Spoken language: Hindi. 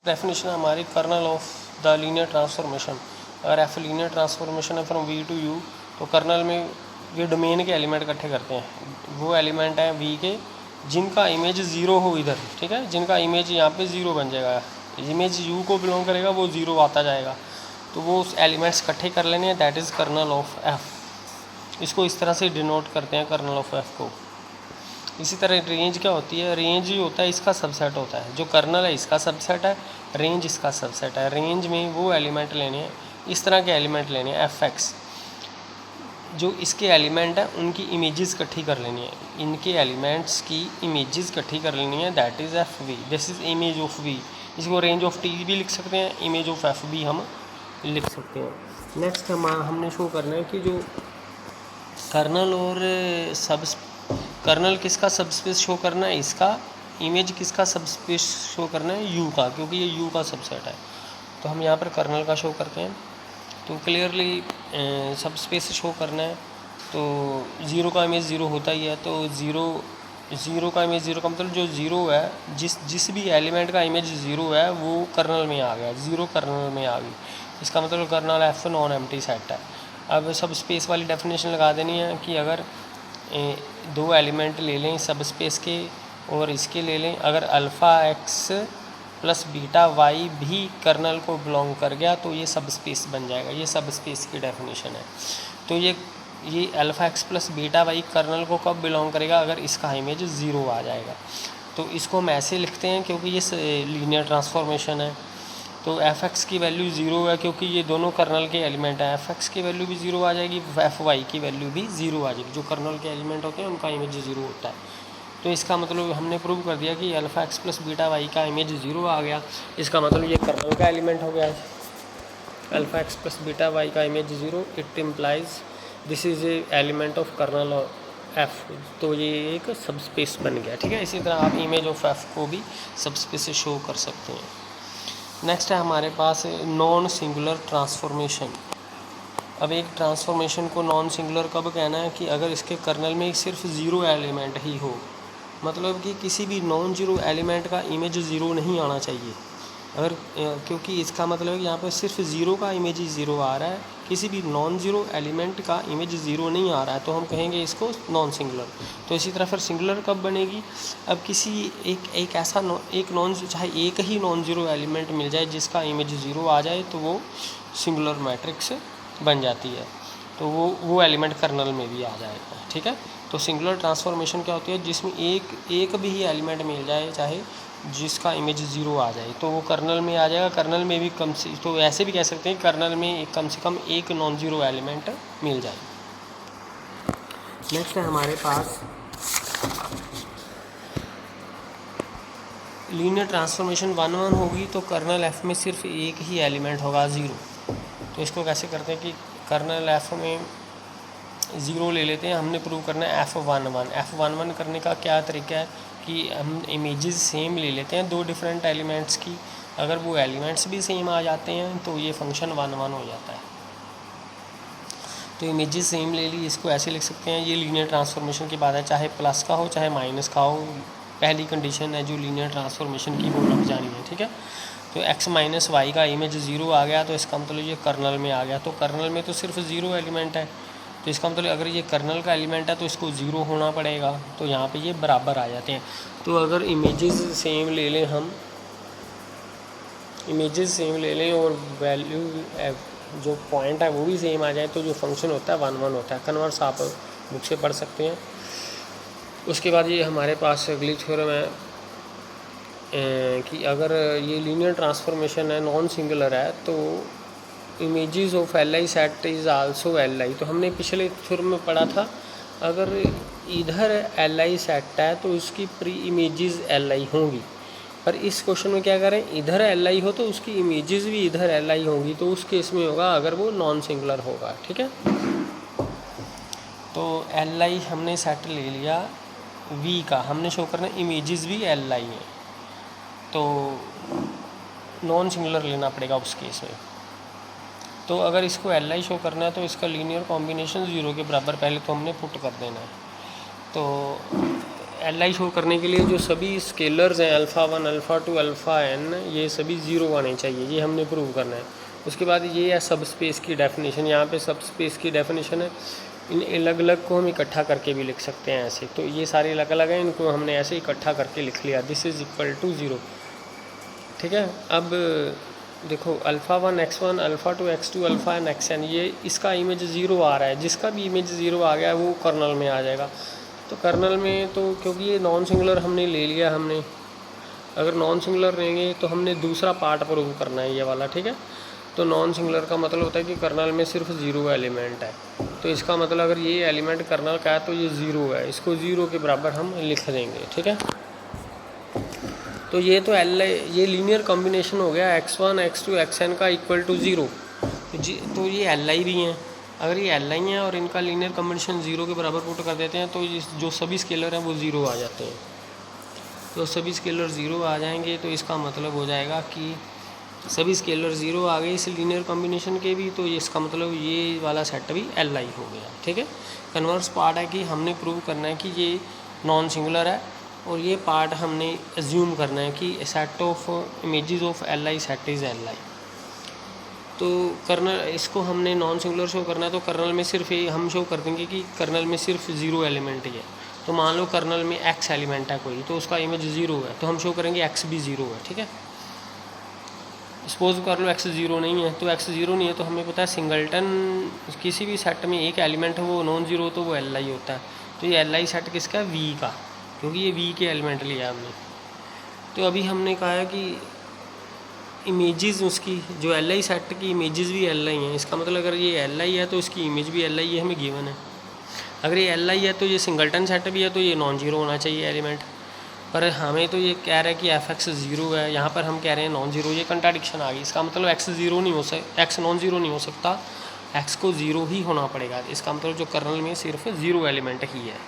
डेफिनेशन है हमारी kernel of the linear transformation. अगर एफ लीनियर ट्रांसफॉर्मेशन है फ्रॉम वी टू यू, तो कर्नल में ये डोमेन के एलिमेंट इकट्ठे करते हैं। वो एलिमेंट हैं वी के जिनका इमेज ज़ीरो हो इधर, ठीक है, जिनका इमेज यहाँ पे ज़ीरो बन जाएगा। इमेज यू को बिलोंग करेगा, वो ज़ीरो आता जाएगा, तो वो उस एलिमेंट्स इकट्ठे कर लेने हैं, that is kernel of F. इसको इस तरह से डिनोट करते हैं कर्नल ऑफ एफ को। इसी तरह रेंज क्या होती है? रेंज ही होता है इसका सबसेट होता है। जो कर्नल है इसका सबसेट है, रेंज इसका सबसेट है। रेंज में वो एलिमेंट लेने हैं, इस तरह के एलिमेंट लेने हैं एफ एक्स, जो इसके एलिमेंट हैं उनकी इमेजेस इकट्ठी कर लेनी है, इनके एलिमेंट्स की इमेजेस इकट्ठी कर लेनी है, that is F V. This is image of V. इसको रेंज ऑफ टी भी लिख सकते हैं, इमेज ऑफ एफ भी हम लिख सकते हैं। नेक्स्ट हमने शो करना है कि जो कर्नल और कर्नल किसका सबस्पेस शो करना है, इसका इमेज किसका सबस्पेस शो करना है, यू का, क्योंकि ये यू का सबसेट है। तो हम यहाँ पर कर्नल का शो करते हैं। तो क्लियरली सबस्पेस शो करना है, तो ज़ीरो का इमेज ज़ीरो होता ही है, तो ज़ीरो का इमेज ज़ीरो का मतलब जो ज़ीरो है, जिस भी एलिमेंट का इमेज ज़ीरो है वो कर्नल में आ गया, ज़ीरो कर्नल में आ गई। इसका मतलब kernel F non empty set है। अब सब स्पेस वाली डेफिनेशन लगा देनी है कि अगर दो एलिमेंट ले लें सब स्पेस के और इसके ले लें, अगर alpha x plus beta Y भी कर्नल को बिलोंग कर गया तो ये सब स्पेस बन जाएगा। ये सब स्पेस की डेफिनेशन है। तो ये alpha x plus beta Y kernel को कब बिलोंग करेगा? अगर इसका इमेज ज़ीरो आ जाएगा। तो इसको हम ऐसे लिखते हैं क्योंकि ये लीनियर ट्रांसफॉर्मेशन है। तो एफ एक्स की वैल्यू ज़ीरो है क्योंकि ये दोनों कर्नल के एलिमेंट हैं। एफ एक्स की वैल्यू भी ज़ीरो आ जाएगी, एफ वाई की वैल्यू भी ज़ीरो आ जाएगी। जो कर्नल के एलिमेंट होते हैं उनका इमेज ज़ीरो होता है। तो इसका मतलब हमने प्रूव कर दिया कि alpha x plus beta y का इमेज ज़ीरो आ गया। इसका मतलब ये कर्नल का एलिमेंट हो गया। Alpha x plus beta y का image zero, it implies this is a element of kernel F. तो ये एक सब स्पेस बन गया, ठीक है। इसी तरह आप इमेज ऑफ एफ को भी सब स्पेस से शो कर सकते हैं। नेक्स्ट है हमारे पास नॉन सिंगुलर ट्रांसफॉर्मेशन। अब एक ट्रांसफॉर्मेशन को नॉन सिंगुलर कब कहना है? कि अगर इसके कर्नल में सिर्फ ज़ीरो एलिमेंट ही हो, मतलब कि किसी भी नॉन ज़ीरो एलिमेंट का इमेज ज़ीरो नहीं आना चाहिए। अगर क्योंकि इसका मतलब है कि यहाँ पर सिर्फ ज़ीरो का इमेज ही ज़ीरो आ रहा है, किसी भी नॉन ज़ीरो एलिमेंट का इमेज ज़ीरो नहीं आ रहा है, तो हम कहेंगे इसको नॉन सिंगुलर। तो इसी तरह फिर सिंगुलर कब बनेगी? अब किसी एक ऐसा चाहे एक ही नॉन ज़ीरो एलिमेंट मिल जाए जिसका इमेज ज़ीरो आ जाए तो वो सिंगुलर मैट्रिक्स बन जाती है। तो वो एलिमेंट कर्नल में भी आ जाएगा, ठीक है। तो सिंगुलर ट्रांसफॉर्मेशन क्या होती है? जिसमें एक भी ही एलिमेंट मिल जाए चाहे जिसका इमेज ज़ीरो आ जाए तो वो कर्नल में आ जाएगा। कर्नल में भी तो ऐसे भी कह सकते हैं कर्नल में कम से कम एक नॉन ज़ीरो एलिमेंट मिल जाए। नेक्स्ट है हमारे पास लीनियर ट्रांसफॉर्मेशन 1-1 होगी तो कर्नल एफ में सिर्फ एक ही एलिमेंट होगा, ज़ीरो। तो इसको कैसे करते हैं कि कर्नल एफ में ज़ीरो ले लेते हैं। हमने प्रूव करना है F11। F11 करने का क्या तरीका है कि हम इमेजेस सेम ले लेते हैं दो डिफरेंट एलिमेंट्स की। अगर वो एलिमेंट्स भी सेम आ जाते हैं तो ये फंक्शन 1-1 हो जाता है। तो इमेजेस सेम ले ली, इसको ऐसे लिख सकते हैं। ये लीनियर ट्रांसफॉर्मेशन की बात है, चाहे प्लस का हो चाहे माइनस का हो। पहली कंडीशन है जो लीनियर ट्रांसफॉर्मेशन की वो लग जानी है, ठीक है। तो x माइनस वाई का इमेज ज़ीरो आ गया तो इसका मतलब ये कर्नल में आ गया। तो कर्नल में तो सिर्फ ज़ीरो एलिमेंट है, तो इसका मतलब अगर ये कर्नल का एलिमेंट है तो इसको ज़ीरो होना पड़ेगा। तो यहाँ पे ये बराबर आ जाते हैं। तो अगर इमेजेस सेम ले लें, हम इमेजेस सेम ले लें और वैल्यू जो पॉइंट है वो भी सेम आ जाए तो जो फंक्शन होता है 1-1 होता है। कन्वर्स आप बुक से पढ़ सकते हैं। उसके बाद ये हमारे पास अगली थ्योरम है कि अगर ये लीनियर ट्रांसफॉर्मेशन है, नॉन सिंगुलर है, तो images of L I set is also L I. तो हमने पिछले थ्योरम में पढ़ा था अगर इधर एल आई सेट है तो उसकी प्री इमेजेस एल आई होंगी। पर इस क्वेश्चन में क्या करें, इधर एल आई हो तो उसकी इमेजेस भी इधर एल आई होंगी। तो उस केस में होगा अगर वो नॉन सिंगुलर होगा, ठीक है। तो एल आई हमने सेट ले लिया वी का, हमने शो करना इमेजेस भी एल आई है, तो नॉन सिंगुलर लेना पड़ेगा उस केस में। तो अगर इसको एल आई शो करना है तो इसका लीनियर कॉम्बिनेशन ज़ीरो के बराबर पहले तो हमने पुट कर देना है। तो एल आई शो करने के लिए जो सभी स्केलर्स हैं अल्फ़ा 1 अल्फ़ा 2 अल्फ़ा n ये सभी ज़ीरो आने चाहिए, ये हमने प्रूव करना है। उसके बाद ये है सब स्पेस की डेफिनेशन, यहाँ पे सब स्पेस की डेफिनेशन है। इन अलग अलग को हम इकट्ठा करके भी लिख सकते हैं ऐसे, तो ये सारे अलग अलग हैं, इनको हमने ऐसे इकट्ठा करके लिख लिया, दिस इज़ इक्वल टू 0। ठीक है, अब देखो alpha 1 x1 alpha 2 x2 alpha n xn, ये इसका इमेज 0 आ रहा है, जिसका भी इमेज 0 आ गया वो कर्नल में आ जाएगा। तो कर्नल में तो क्योंकि ये नॉन सिंगुलर हमने ले लिया, हमने अगर नॉन सिंगुलर लेंगे तो हमने दूसरा पार्ट प्रूव करना है ये वाला। ठीक है, तो नॉन सिंगुलर का मतलब होता है कि कर्नल में सिर्फ 0 एलिमेंट है, तो इसका मतलब अगर ये एलिमेंट कर्नल का है तो ये 0 है, इसको 0 के बराबर हम लिख देंगे। ठीक है, तो ये तो ये लीनियर कॉम्बिनेशन हो गया x1 x2 xn का इक्वल टू 0। तो ये li भी हैं, अगर ये li हैं और इनका लीनियर कॉम्बिनेशन 0 के बराबर पुट कर देते हैं तो जो सभी स्केलर हैं वो 0 आ जाते हैं। तो सभी स्केलर 0 आ जाएंगे तो इसका मतलब हो जाएगा कि सभी स्केलर 0 आ गए इस लीनियर कॉम्बिनेशन के भी, तो इसका मतलब ये वाला सेट भी li हो गया। ठीक है, कन्वर्स पार्ट है कि हमने प्रूव करना है कि ये नॉन सिंगुलर है, और ये पार्ट हमने एज्यूम करना है कि set of images of li set is li। तो कर्नल इसको हमने नॉन सिंगुलर शो करना है, तो कर्नल में सिर्फ ये हम शो कर देंगे कि कर्नल में सिर्फ 0 एलिमेंट ही है। तो मान लो कर्नल में x एलिमेंट है कोई, तो उसका इमेज 0 है, तो हम शो करेंगे x भी 0 है। ठीक है, सपोज कर लो x 0 नहीं है, तो x 0 नहीं है तो हमें पता है सिंगल्टन किसी भी सेट में एक एलिमेंट है वो नॉन ज़ीरो तो वो li होता है। तो ये li सेट किसका है, v का, क्योंकि ये v के एलिमेंट लिया हमने। तो अभी हमने कहा है कि इमेजेस उसकी जो li सेट की इमेजेस भी li हैं, इसका मतलब अगर ये li है तो इसकी इमेज भी li है, हमें गिवन है। अगर ये li है तो ये सिंगल्टन सेट भी है, तो ये नॉन जीरो होना चाहिए एलिमेंट, पर हमें तो ये कह रहा है कि fx 0 है, यहाँ पर हम कह रहे हैं नॉन जीरो, ये कंट्राडिक्शन आ गई। इसका मतलब x 0 नहीं हो सकता, x नॉन जीरो नहीं हो सकता, x को 0 ही होना पड़ेगा। इसका मतलब जो कर्नल में सिर्फ 0 एलिमेंट ही है।